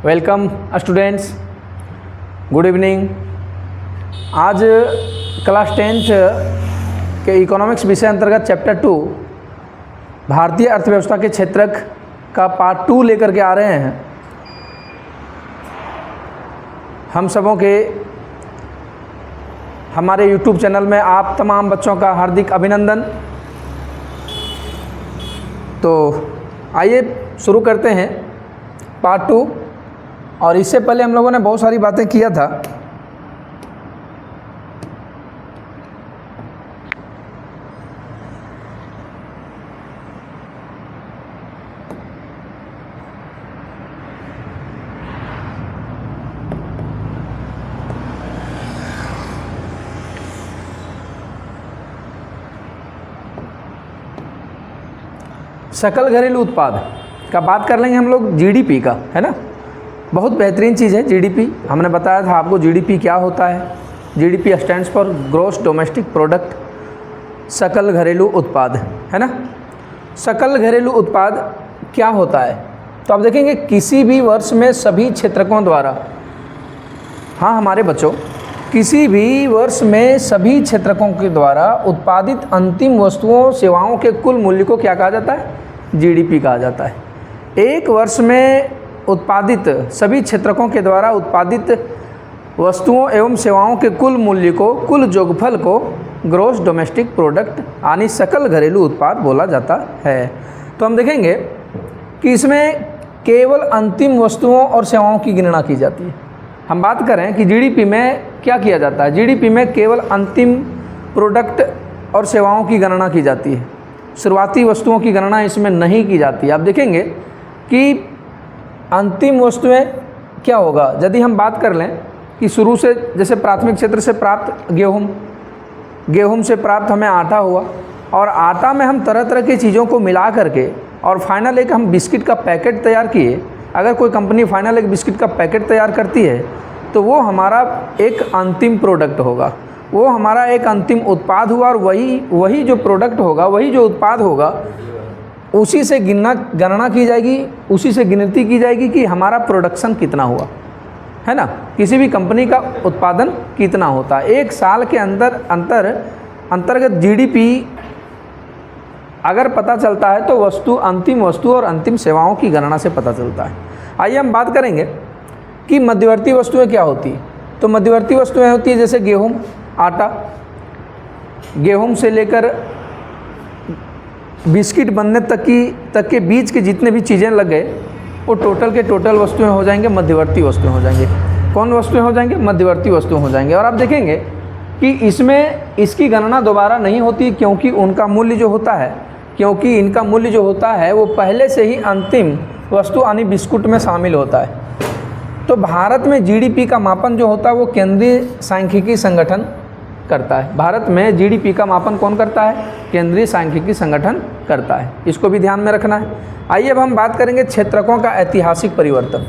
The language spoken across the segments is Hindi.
Welcome students, good evening. आज क्लास 10th के इकोनॉमिक्स विषय अंतर्गत चैप्टर 2 भारतीय अर्थव्यवस्था के क्षेत्रक का पार्ट 2 लेकर के आ रहे हैं। हम सबों के हमारे YouTube चैनल में आप तमाम बच्चों का हार्दिक अभिनंदन। तो आइए शुरू करते हैं पार्ट 2। और इससे पहले हम लोगों ने बहुत सारी बातें किया था। सकल घरेलू उत्पाद का बात कर लेंगे हम लोग, जीडीपी का, है ना। बहुत बेहतरीन चीज़ है जीडीपी। हमने बताया था आपको जीडीपी क्या होता है। GDP stands for gross domestic product, सकल घरेलू उत्पाद, है ना। सकल घरेलू उत्पाद क्या होता है, तो आप देखेंगे किसी भी वर्ष में सभी क्षेत्रकों द्वारा, हाँ हमारे बच्चों, किसी भी वर्ष में सभी क्षेत्रकों के द्वारा उत्पादित अंतिम वस्तुओं सेवाओं के कुल मूल्य को क्या कहा जाता है, जीडीपी कहा जाता है। एक वर्ष में उत्पादित सभी क्षेत्रकों के द्वारा उत्पादित वस्तुओं एवं सेवाओं के कुल मूल्य को, कुल जोगफल को ग्रॉस डोमेस्टिक प्रोडक्ट यानी सकल घरेलू उत्पाद बोला जाता है। तो हम देखेंगे कि इसमें केवल अंतिम वस्तुओं और सेवाओं की गणना की जाती है। हम बात करें कि जीडीपी में क्या किया जाता है, जीडीपी में केवल अंतिम प्रोडक्ट और सेवाओं की गणना की जाती है, शुरुआती वस्तुओं की गणना इसमें नहीं की जाती। आप देखेंगे कि अंतिम वस्तुएं क्या होगा, यदि हम बात कर लें कि शुरू से जैसे प्राथमिक क्षेत्र से प्राप्त गेहूं से प्राप्त हमें आटा हुआ, और आटा में हम तरह तरह की चीज़ों को मिला करके और फाइनल एक हम बिस्किट का पैकेट तैयार किए। अगर कोई कंपनी फाइनल एक बिस्किट का पैकेट तैयार करती है तो वो हमारा एक अंतिम प्रोडक्ट होगा, वो हमारा एक अंतिम उत्पाद हुआ। और वही जो प्रोडक्ट होगा, वही जो उत्पाद होगा, उसी से गणना की जाएगी, उसी से गिनती की जाएगी कि हमारा प्रोडक्शन कितना हुआ, है ना। किसी भी कंपनी का उत्पादन कितना होता है एक साल के अंतर्गत जीडीपी अगर पता चलता है तो अंतिम वस्तु और अंतिम सेवाओं की गणना से पता चलता है। आइए हम बात करेंगे कि मध्यवर्ती वस्तुएं क्या होती हैं। तो मध्यवर्ती वस्तुएं होती है जैसे गेहूं, आटा, गेहूं से लेकर बिस्किट बनने तक के बीच के जितने भी चीज़ें लग गए, वो टोटल के टोटल वस्तुएं हो जाएंगे, मध्यवर्ती वस्तुएं हो जाएंगे। कौन वस्तुएं हो जाएंगे, मध्यवर्ती वस्तुएं हो जाएंगे। और आप देखेंगे कि इसमें इसकी गणना दोबारा नहीं होती, क्योंकि इनका मूल्य जो होता है वो पहले से ही अंतिम वस्तु यानी बिस्कुट में शामिल होता है। तो भारत में जीडीपी का मापन जो होता है वो केंद्रीय सांख्यिकी संगठन करता है। भारत में जीडीपी का मापन कौन करता है, केंद्रीय सांख्यिकी संगठन करता है। इसको भी ध्यान में रखना है। आइए अब हम बात करेंगे क्षेत्रकों का ऐतिहासिक परिवर्तन।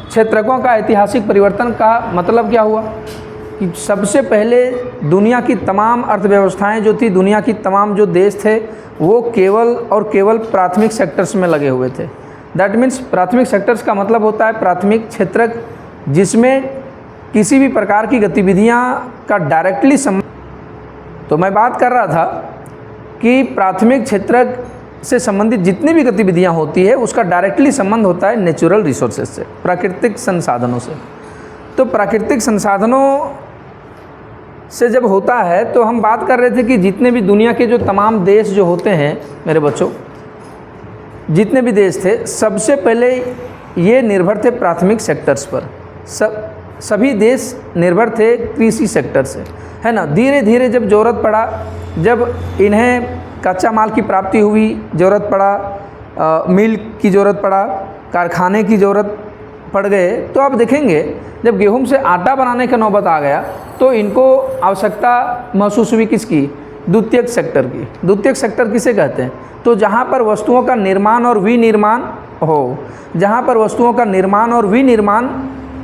क्षेत्रकों का ऐतिहासिक परिवर्तन का मतलब क्या हुआ कि सबसे पहले दुनिया की तमाम अर्थव्यवस्थाएं जो थी, दुनिया की तमाम जो देश थे, वो केवल प्राथमिक सेक्टर्स में लगे हुए थे। दैट मीन्स प्राथमिक सेक्टर्स का मतलब होता है प्राथमिक क्षेत्रक, जिसमें किसी भी प्रकार की गतिविधियां का डायरेक्टली संबंध। तो मैं बात कर रहा था कि प्राथमिक क्षेत्रक से संबंधित जितनी भी गतिविधियां होती है उसका डायरेक्टली संबंध होता है नेचुरल रिसोर्सेज से, प्राकृतिक संसाधनों से। तो प्राकृतिक संसाधनों से जब होता है तो हम बात कर रहे थे कि जितने भी दुनिया के जो तमाम देश जो होते हैं मेरे बच्चों, जितने भी देश थे, सबसे पहले ये निर्भर थे प्राथमिक सेक्टर्स पर। सभी देश निर्भर थे कृषि सेक्टर से, है ना। धीरे धीरे जब ज़रूरत पड़ा, जब इन्हें कच्चा माल की प्राप्ति हुई, ज़रूरत पड़ा, मिल की ज़रूरत पड़ा, कारखाने की ज़रूरत पड़ गए, तो आप देखेंगे जब गेहूं से आटा बनाने का नौबत आ गया तो इनको आवश्यकता महसूस हुई किसकी, द्वितीयक सेक्टर की। द्वितीयक सेक्टर किसे कहते हैं, तो जहाँ पर वस्तुओं का निर्माण और विनिर्माण हो, जहाँ पर वस्तुओं का निर्माण और विनिर्माण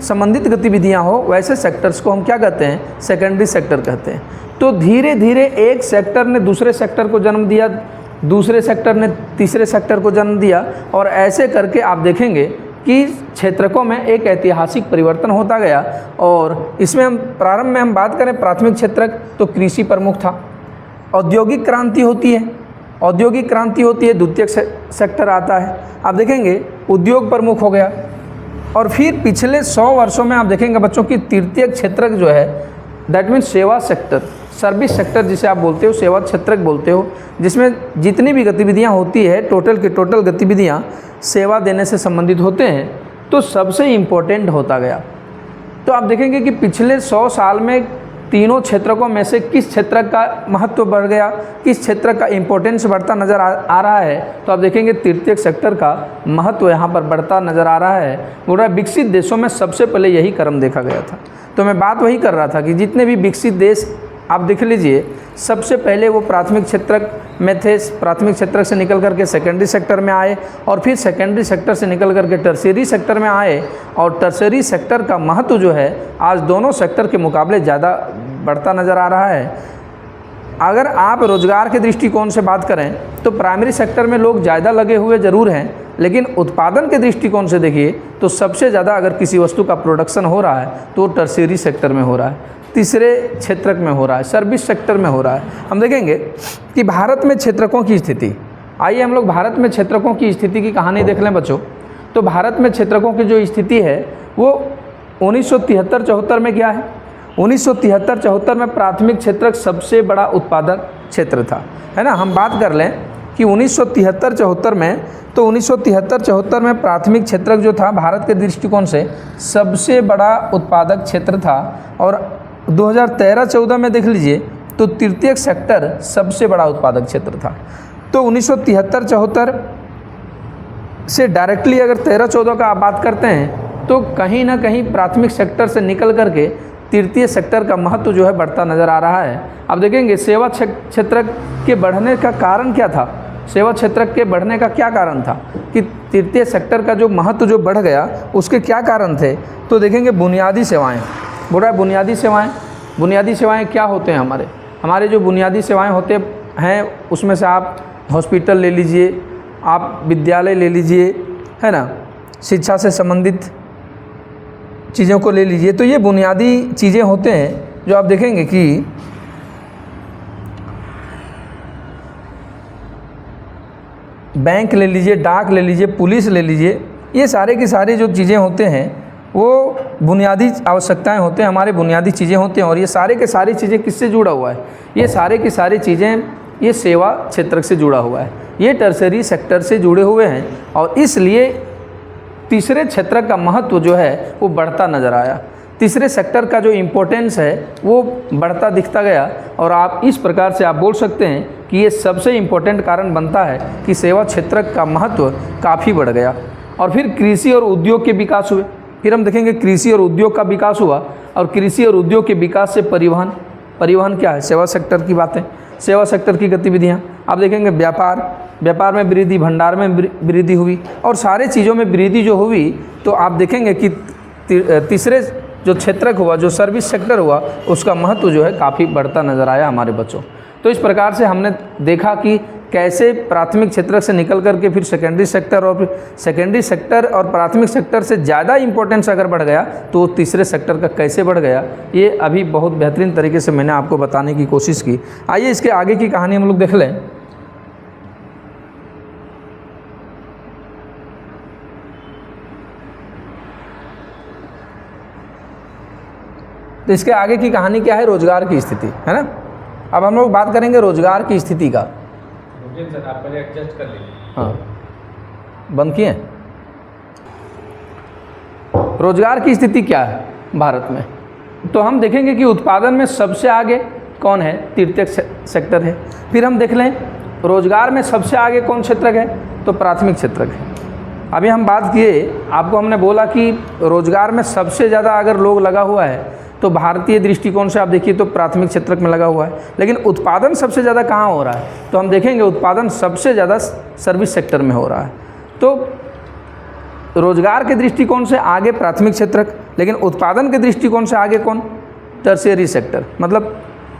संबंधित गतिविधियाँ हो, वैसे सेक्टर्स को हम क्या कहते हैं, सेकेंडरी सेक्टर कहते हैं। तो धीरे धीरे एक सेक्टर ने दूसरे सेक्टर को जन्म दिया, दूसरे सेक्टर ने तीसरे सेक्टर को जन्म दिया, और ऐसे करके आप देखेंगे कि क्षेत्रकों में एक ऐतिहासिक परिवर्तन होता गया। और इसमें हम प्रारंभ में हम बात करें प्राथमिक क्षेत्रक तो कृषि प्रमुख था। औद्योगिक क्रांति होती है, औद्योगिक क्रांति होती है, द्वितीयक सेक्टर आता है। आप देखेंगे उद्योग प्रमुख हो गया। और फिर पिछले 100 वर्षों में आप देखेंगे बच्चों की तृतीयक क्षेत्रक जो है दैट मीन्स सेवा सेक्टर, सर्विस सेक्टर जिसे आप बोलते हो, सेवा क्षेत्रक बोलते हो, जिसमें जितनी भी गतिविधियां होती है टोटल की टोटल गतिविधियां सेवा देने से संबंधित होते हैं, तो सबसे इम्पोर्टेंट होता गया। तो आप देखेंगे कि पिछले 100 साल में तीनों क्षेत्रकों में से किस क्षेत्र का महत्व बढ़ गया, किस क्षेत्र का इम्पोर्टेंस बढ़ता नज़र आ रहा है, तो आप देखेंगे तृतीयक सेक्टर का महत्व यहाँ पर बढ़ता नज़र आ रहा है। पूरा विकसित देशों में सबसे पहले यही क्रम देखा गया था। तो मैं बात वही कर रहा था कि जितने भी विकसित देश आप देख लीजिए, सबसे पहले वो प्राथमिक क्षेत्रक में थे, प्राथमिक क्षेत्रक से निकल करके सेकेंडरी सेक्टर में आए, और फिर सेकेंडरी सेक्टर से निकल करके टर्शियरी सेक्टर में आए। और टर्शियरी सेक्टर का महत्व जो है आज दोनों सेक्टर के मुकाबले ज़्यादा बढ़ता नज़र आ रहा है। अगर आप रोजगार के दृष्टिकोण से बात करें तो प्राइमरी सेक्टर में लोग ज़्यादा लगे हुए ज़रूर हैं, लेकिन उत्पादन के दृष्टिकोण से देखिए तो सबसे ज़्यादा अगर किसी वस्तु का प्रोडक्शन हो रहा है तो टर्शियरी सेक्टर में हो रहा है, तीसरे क्षेत्रक में हो रहा है, सर्विस सेक्टर में हो रहा है। हम देखेंगे कि भारत में क्षेत्रकों की स्थिति, आइए हम लोग भारत में क्षेत्रकों की स्थिति की कहानी देख लें बच्चों। तो भारत में क्षेत्रकों की जो स्थिति है वो 1973-74 में क्या है, 1973-74 में प्राथमिक क्षेत्रक सबसे बड़ा उत्पादक क्षेत्र था, है ना। हम बात कर लें कि 1973-74 में, तो 1973-74 में प्राथमिक क्षेत्रक जो था भारत के दृष्टिकोण से सबसे बड़ा उत्पादक क्षेत्र था। और 2013-14 में देख लीजिए तो तृतीयक सेक्टर सबसे बड़ा उत्पादक क्षेत्र था। तो 1973-74 से डायरेक्टली अगर 13-14 का आप बात करते हैं तो कहीं ना कहीं प्राथमिक सेक्टर से निकल करके तृतीय सेक्टर का महत्व जो है बढ़ता नज़र आ रहा है। अब देखेंगे सेवा क्षेत्रक के बढ़ने का कारण क्या था, सेवा क्षेत्रक के बढ़ने का क्या कारण था कि तृतीय सेक्टर का जो महत्व जो बढ़ गया उसके क्या कारण थे। तो देखेंगे बुनियादी सेवाएं, बोल रहा है बुनियादी सेवाएं। बुनियादी सेवाएं क्या होते हैं, हमारे जो बुनियादी सेवाएं होते हैं उसमें से आप हॉस्पिटल ले लीजिए, आप विद्यालय ले लीजिए, है ना, शिक्षा से संबंधित चीज़ों को ले लीजिए। तो ये बुनियादी चीज़ें होते हैं जो आप देखेंगे कि बैंक ले लीजिए, डाक ले लीजिए, पुलिस ले लीजिए, ये सारे की सारी जो चीज़ें होते हैं वो बुनियादी आवश्यकताएं होते हैं, हमारे बुनियादी चीज़ें होते हैं। और ये सारे के सारी चीज़ें किससे जुड़ा हुआ है, ये सारे की सारी चीज़ें ये सेवा क्षेत्र से जुड़ा हुआ है, ये टर्शियरी सेक्टर से जुड़े हुए हैं। और इसलिए तीसरे क्षेत्र का महत्व जो है वो बढ़ता नज़र आया, तीसरे सेक्टर का जो इम्पोर्टेंस है वो बढ़ता दिखता गया। और आप इस प्रकार से आप बोल सकते हैं कि ये सबसे इम्पोर्टेंट कारण बनता है कि सेवा क्षेत्र का महत्व काफ़ी बढ़ गया। और फिर कृषि और उद्योग के विकास हुए, फिर हम देखेंगे कृषि और उद्योग का विकास हुआ। और कृषि और उद्योग के विकास से परिवहन, परिवहन क्या है, सेवा सेक्टर की बातें, सेवा सेक्टर की गतिविधियाँ। आप देखेंगे व्यापार में वृद्धि, भंडार में वृद्धि हुई, और सारे चीज़ों में वृद्धि जो हुई तो आप देखेंगे कि तीसरे जो क्षेत्रक हुआ, जो सर्विस सेक्टर हुआ, उसका महत्व जो है काफ़ी बढ़ता नज़र आया हमारे बच्चों। तो इस प्रकार से हमने देखा कि कैसे प्राथमिक क्षेत्र से निकल करके फिर सेकेंडरी सेक्टर, और फिर सेकेंडरी सेक्टर और प्राथमिक सेक्टर से ज़्यादा इंपॉर्टेंस अगर बढ़ गया तो तीसरे सेक्टर का कैसे बढ़ गया, ये अभी बहुत बेहतरीन तरीके से मैंने आपको बताने की कोशिश की। आइए इसके आगे की कहानी हम लोग देख लें। तो इसके आगे की कहानी क्या है, रोजगार की स्थिति, है ना। अब हम लोग बात करेंगे रोजगार की स्थिति का। सर आप पहले एडजस्ट कर लीजिए। हाँ, बंद किए। रोजगार की स्थिति क्या है भारत में, तो हम देखेंगे कि उत्पादन में सबसे आगे कौन है, तृतीयक सेक्टर है। फिर हम देख लें रोजगार में सबसे आगे कौन क्षेत्रक है, तो प्राथमिक क्षेत्रक है। अभी हम बात किए, आपको हमने बोला कि रोजगार में सबसे ज़्यादा अगर लोग लगा हुआ है तो भारतीय दृष्टिकोण से आप देखिए तो प्राथमिक क्षेत्रक में लगा हुआ है। लेकिन उत्पादन सबसे ज़्यादा कहाँ हो रहा है, तो हम देखेंगे उत्पादन सबसे ज़्यादा सर्विस सेक्टर में हो रहा है। तो रोजगार के दृष्टिकोण से आगे प्राथमिक क्षेत्रक, लेकिन उत्पादन के दृष्टिकोण से आगे कौन, टर्शियरी सेक्टर, मतलब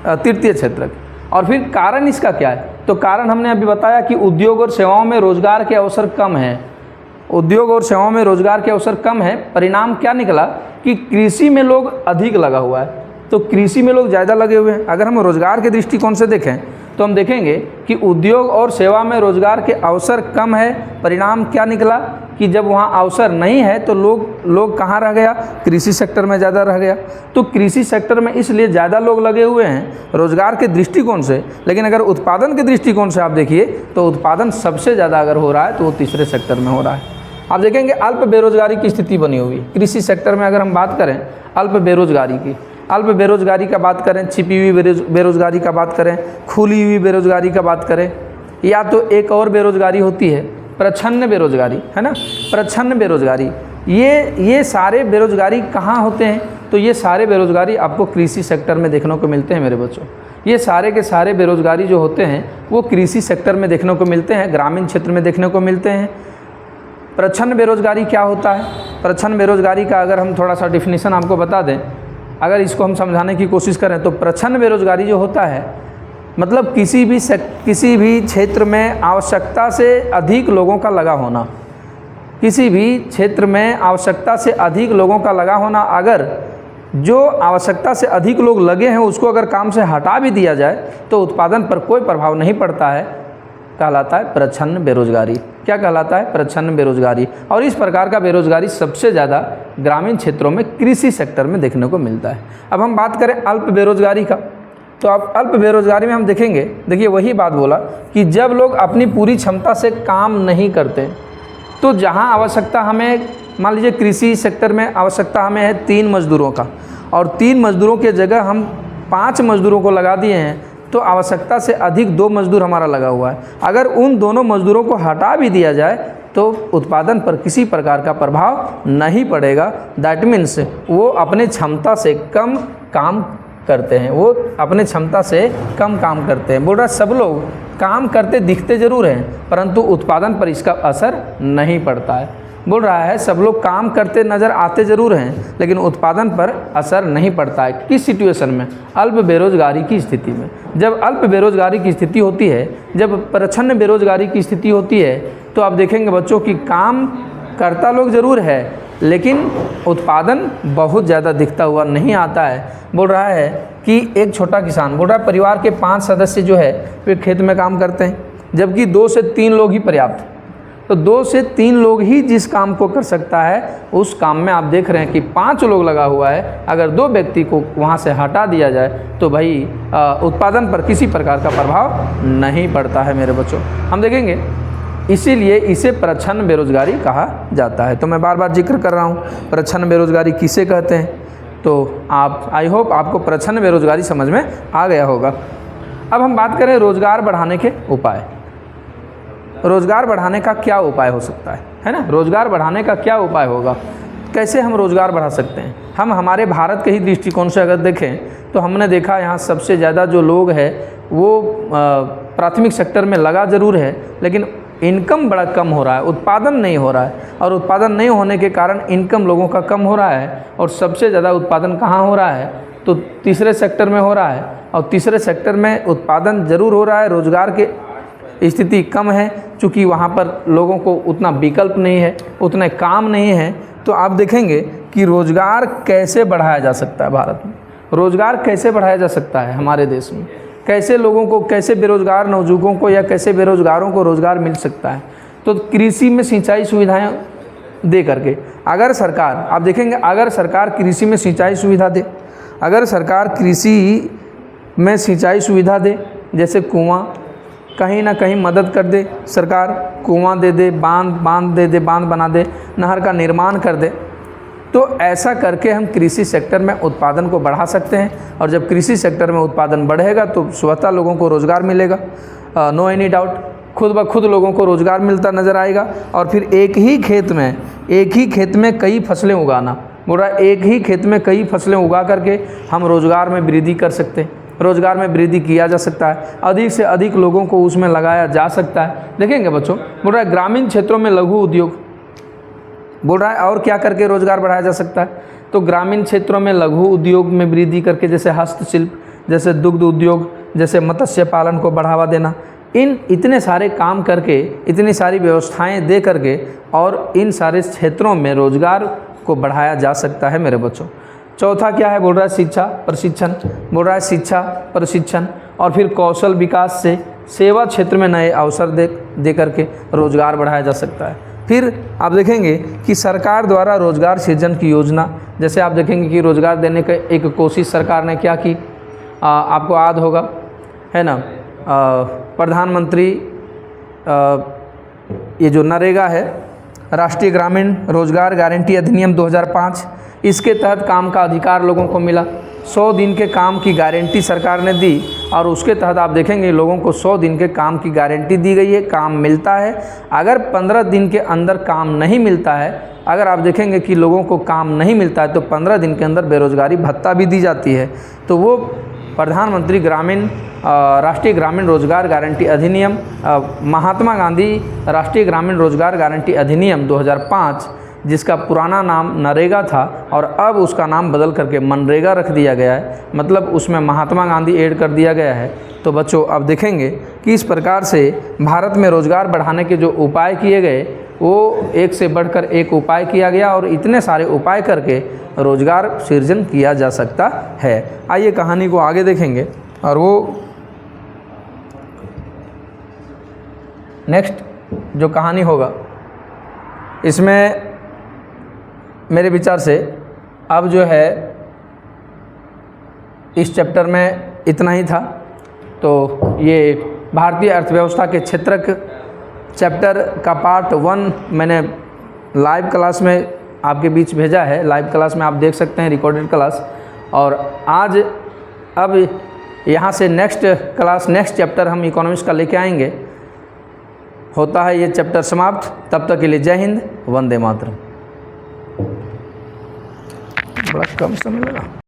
तृतीय क्षेत्रक। और फिर कारण इसका क्या है, तो कारण हमने अभी बताया कि उद्योग और सेवाओं में रोजगार के अवसर कम हैं, उद्योग और सेवाओं में रोजगार के अवसर कम है, परिणाम क्या निकला कि कृषि में लोग अधिक लगा हुआ है। तो कृषि में लोग ज़्यादा लगे हुए हैं। अगर हम रोजगार के दृष्टिकोण से देखें तो हम देखेंगे कि उद्योग और सेवा में रोजगार के अवसर कम है, परिणाम क्या निकला कि जब वहाँ अवसर नहीं है तो लोग कहाँ रह गया, कृषि सेक्टर में ज़्यादा रह गया। तो कृषि सेक्टर में इसलिए ज़्यादा लोग लगे हुए हैं रोजगार के दृष्टिकोण से, लेकिन अगर उत्पादन के दृष्टिकोण से आप देखिए तो उत्पादन सबसे ज़्यादा अगर हो रहा है तो वो तीसरे सेक्टर में हो रहा है। आप देखेंगे अल्प बेरोजगारी की स्थिति बनी हुई है कृषि सेक्टर में। अगर हम बात करें अल्प बेरोजगारी की, अल्प बेरोजगारी का बात करें, छिपी हुई बेरोजगारी का बात करें, खुली हुई बेरोजगारी का बात करें, या तो एक और बेरोजगारी होती है प्रच्छन्न बेरोजगारी, है ना, प्रच्छन्न बेरोजगारी। ये सारे बेरोजगारी कहाँ होते हैं? तो ये सारे बेरोजगारी आपको कृषि सेक्टर में देखने को मिलते हैं मेरे बच्चों। ये सारे के सारे बेरोजगारी जो होते हैं वो कृषि सेक्टर में देखने को मिलते हैं, ग्रामीण क्षेत्र में देखने को मिलते हैं। प्रच्छन्न बेरोजगारी क्या होता है? प्रच्छन्न बेरोजगारी का अगर हम थोड़ा सा डिफिनीशन आपको बता दें, अगर इसको हम समझाने की कोशिश करें तो प्रच्छन्न बेरोजगारी जो होता है मतलब किसी भी क्षेत्र में आवश्यकता से अधिक लोगों का लगा होना, किसी भी क्षेत्र में आवश्यकता से अधिक लोगों का लगा होना। अगर जो आवश्यकता से अधिक लोग लगे हैं उसको अगर काम से हटा भी दिया जाए तो उत्पादन पर कोई प्रभाव नहीं पड़ता है, कहलाता है प्रच्छन्न बेरोजगारी। क्या कहलाता है? प्रच्छन्न बेरोजगारी। और इस प्रकार का बेरोजगारी सबसे ज़्यादा ग्रामीण क्षेत्रों में कृषि सेक्टर में देखने को मिलता है। अब हम बात करें अल्प बेरोजगारी का, तो अब अल्प बेरोजगारी में हम देखेंगे, देखिए वही बात बोला कि जब लोग अपनी पूरी क्षमता से काम नहीं करते, तो जहाँ आवश्यकता हमें, मान लीजिए कृषि सेक्टर में आवश्यकता हमें है 3 मजदूरों का, और 3 मजदूरों के जगह हम 5 मजदूरों को लगा दिए हैं, तो आवश्यकता से अधिक 2 मजदूर हमारा लगा हुआ है। अगर उन दोनों मजदूरों को हटा भी दिया जाए तो उत्पादन पर किसी प्रकार का प्रभाव नहीं पड़ेगा। दैट मीन्स वो अपने क्षमता से कम काम करते हैं, वो अपने क्षमता से कम काम करते हैं। बोल रहा सब लोग काम करते दिखते ज़रूर हैं परंतु उत्पादन पर इसका असर नहीं पड़ता है। बोल रहा है सब लोग काम करते नज़र आते ज़रूर हैं लेकिन उत्पादन पर असर नहीं पड़ता है। किस सिचुएशन में? अल्प बेरोजगारी की स्थिति में। जब अल्प बेरोजगारी की स्थिति होती है, जब प्रच्छन्न बेरोजगारी की स्थिति होती है, तो आप देखेंगे बच्चों कि काम करता लोग ज़रूर है लेकिन उत्पादन बहुत ज़्यादा दिखता हुआ नहीं आता है। बोल रहा है कि एक छोटा किसान, बोल रहा है परिवार के 5 सदस्य जो है वे खेत में काम करते हैं, जबकि 2 से 3 लोग ही पर्याप्त। तो 2 से 3 लोग ही जिस काम को कर सकता है उस काम में आप देख रहे हैं कि 5 लोग लगा हुआ है। अगर 2 व्यक्ति को वहाँ से हटा दिया जाए तो भाई उत्पादन पर किसी प्रकार का प्रभाव नहीं पड़ता है मेरे बच्चों। हम देखेंगे इसीलिए इसे प्रच्छन्न बेरोजगारी कहा जाता है। तो मैं बार बार जिक्र कर रहा हूँ प्रच्छन्न बेरोजगारी किसे कहते हैं, तो आप आई होप आपको प्रच्छन्न बेरोजगारी समझ में आ गया होगा। अब हम बात करें रोजगार बढ़ाने के उपाय। रोजगार बढ़ाने का क्या उपाय हो सकता है ना? रोजगार बढ़ाने का क्या उपाय होगा? कैसे हम रोजगार बढ़ा सकते हैं? हम हमारे भारत के ही दृष्टिकोण से अगर देखें तो हमने देखा यहाँ सबसे ज़्यादा जो लोग हैं वो प्राथमिक सेक्टर में लगा ज़रूर है लेकिन इनकम बड़ा कम हो रहा है, उत्पादन नहीं हो रहा है, और उत्पादन नहीं होने के कारण इनकम लोगों का कम हो रहा है। और सबसे ज़्यादा उत्पादन कहाँ हो रहा है? तो तीसरे सेक्टर में हो रहा है, और तीसरे सेक्टर में उत्पादन ज़रूर हो रहा है, रोजगार के स्थिति कम है चूँकि वहाँ पर लोगों को उतना विकल्प नहीं है, उतने काम नहीं है। तो आप देखेंगे कि रोज़गार कैसे बढ़ाया जा सकता है भारत में, रोज़गार कैसे बढ़ाया जा सकता है हमारे देश में, कैसे लोगों को, कैसे बेरोज़गार नवयुवकों को या कैसे बेरोज़गारों को रोज़गार मिल सकता है। तो कृषि में सिंचाई सुविधाएं दे करके, अगर सरकार, आप देखेंगे अगर सरकार कृषि में सिंचाई सुविधा दे, अगर सरकार कृषि में सिंचाई सुविधा दे, जैसे कुआं, कहीं ना कहीं मदद कर दे सरकार, कुआं दे दे, बांध दे दे, बांध बना दे, नहर का निर्माण कर दे, तो ऐसा करके हम कृषि सेक्टर में उत्पादन को बढ़ा सकते हैं। और जब कृषि सेक्टर में उत्पादन बढ़ेगा तो स्वतः लोगों को रोज़गार मिलेगा, नो एनी डाउट, खुद ब खुद लोगों को रोज़गार मिलता नज़र आएगा। और फिर एक ही खेत में कई फसलें उगाना, बोल रहा एक ही खेत में कई फसलें उगा करके हम रोज़गार में वृद्धि कर सकते हैं, रोज़गार में वृद्धि किया जा सकता है, अधिक से अधिक लोगों को उसमें लगाया जा सकता है। देखेंगे बच्चों, बोल रहा है ग्रामीण क्षेत्रों में लघु उद्योग, बोल रहा है और क्या करके रोज़गार बढ़ाया जा सकता है, तो ग्रामीण क्षेत्रों में लघु उद्योग में वृद्धि करके, जैसे हस्तशिल्प, जैसे दुग्ध उद्योग, जैसे मत्स्य पालन को बढ़ावा देना, इन इतने सारे काम करके, इतनी सारी व्यवस्थाएं दे करके और इन सारे क्षेत्रों में रोज़गार को बढ़ाया जा सकता है मेरे बच्चों। चौथा क्या है, बोल रहा है शिक्षा प्रशिक्षण, बोल रहा है शिक्षा प्रशिक्षण और फिर कौशल विकास से सेवा क्षेत्र में नए अवसर दे करके रोज़गार बढ़ाया जा सकता है। फिर आप देखेंगे कि सरकार द्वारा रोज़गार सृजन की योजना, जैसे आप देखेंगे कि रोज़गार देने का एक कोशिश सरकार ने क्या की, आपको याद होगा, है ना, प्रधानमंत्री ये जो नरेगा है, राष्ट्रीय ग्रामीण रोज़गार गारंटी अधिनियम 2005, इसके तहत काम का अधिकार लोगों को मिला। 100 दिन के काम की गारंटी सरकार ने दी और उसके तहत आप देखेंगे लोगों को 100 दिन के काम की गारंटी दी गई है, काम मिलता है। अगर 15 दिन के अंदर काम नहीं मिलता है, अगर आप देखेंगे कि लोगों को काम नहीं मिलता है तो 15 दिन के अंदर बेरोज़गारी भत्ता भी दी जाती है। तो वो प्रधानमंत्री राष्ट्रीय ग्रामीण रोज़गार गारंटी अधिनियम, महात्मा गांधी राष्ट्रीय ग्रामीण रोज़गार गारंटी अधिनियम 2005, जिसका पुराना नाम नरेगा था और अब उसका नाम बदल करके मनरेगा रख दिया गया है, मतलब उसमें महात्मा गांधी ऐड कर दिया गया है। तो बच्चों अब देखेंगे कि इस प्रकार से भारत में रोज़गार बढ़ाने के जो उपाय किए गए वो एक से बढ़कर एक उपाय किया गया और इतने सारे उपाय करके रोज़गार सृजन किया जा सकता है। आइए कहानी को आगे देखेंगे और वो नेक्स्ट जो कहानी होगा इसमें मेरे विचार से अब जो है इस चैप्टर में इतना ही था। तो ये भारतीय अर्थव्यवस्था के क्षेत्रक चैप्टर का पार्ट 1 मैंने लाइव क्लास में आपके बीच भेजा है। लाइव क्लास में आप देख सकते हैं, रिकॉर्डेड क्लास। और आज अब यहाँ से नेक्स्ट चैप्टर हम इकोनॉमिक्स का लेके आएंगे। होता है ये चैप्टर समाप्त। तब तक के लिए जय हिंद, वंदे मातरम। बड़ा कम समय लगा।